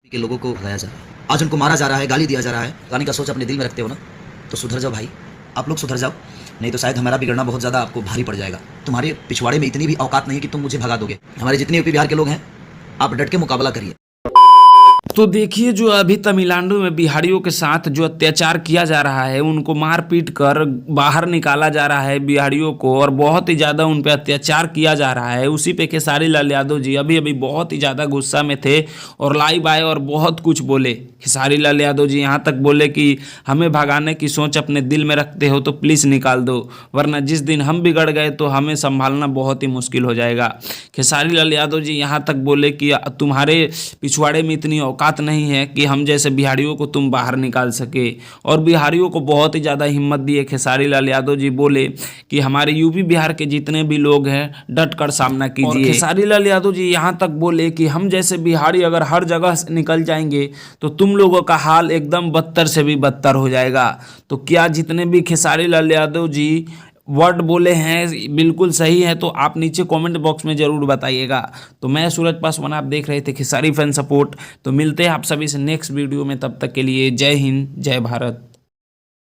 के लोगों को भगाया जा रहा है, आज उनको मारा जा रहा है, गाली दिया जा रहा है। गाने का सोच अपने दिल में रखते हो ना, तो सुधर जाओ भाई, आप लोग सुधर जाओ, नहीं तो शायद हमारा बिगड़ना बहुत ज़्यादा आपको भारी पड़ जाएगा। तुम्हारे पिछवाड़े में इतनी भी औकात नहीं कि तुम मुझे भगा दोगे। हमारे जितने यूपी बिहार के लोग हैं, आप डट के मुकाबला करिए। तो देखिए, जो अभी तमिलनाडु में बिहारियों के साथ जो अत्याचार किया जा रहा है, उनको मार पीट कर बाहर निकाला जा रहा है बिहारियों को, और बहुत ही ज़्यादा उन पे अत्याचार किया जा रहा है। उसी पे खेसारी लाल यादव जी अभी अभी बहुत ही ज़्यादा गुस्सा में थे और लाइव आए और बहुत कुछ बोले। खेसारी लाल यादव जी यहाँ तक बोले कि हमें भगाने की सोच अपने दिल में रखते हो तो प्लीज़ निकाल दो, वरना जिस दिन हम बिगड़ गए तो हमें संभालना बहुत ही मुश्किल हो जाएगा। खेसारी लाल यादव जी यहाँ तक बोले कि तुम्हारे पिछवाड़े में इतनी औकात नहीं है कि हम जैसे बिहारियों को तुम बाहर निकाल सके। और बिहारियों को बहुत ही ज़्यादा हिम्मत दी है। खेसारी लाल यादव जी बोले कि हमारे यूपी बिहार के जितने भी लोग हैं डट कर सामना कीजिए। खेसारी लाल यादव जी यहाँ तक बोले कि हम जैसे बिहारी अगर हर जगह से निकल जाएंगे तो तुम लोगों का हाल एकदम बदतर से भी बदतर हो जाएगा। तो क्या जितने भी खेसारी लाल यादव जी वर्ड बोले हैं बिल्कुल सही है, तो आप नीचे कमेंट बॉक्स में ज़रूर बताइएगा। तो मैं सूरज पासवान, आप देख रहे थे खेसारी फैन सपोर्ट। तो मिलते हैं आप सभी से नेक्स्ट वीडियो में, तब तक के लिए जय हिंद, जय भारत।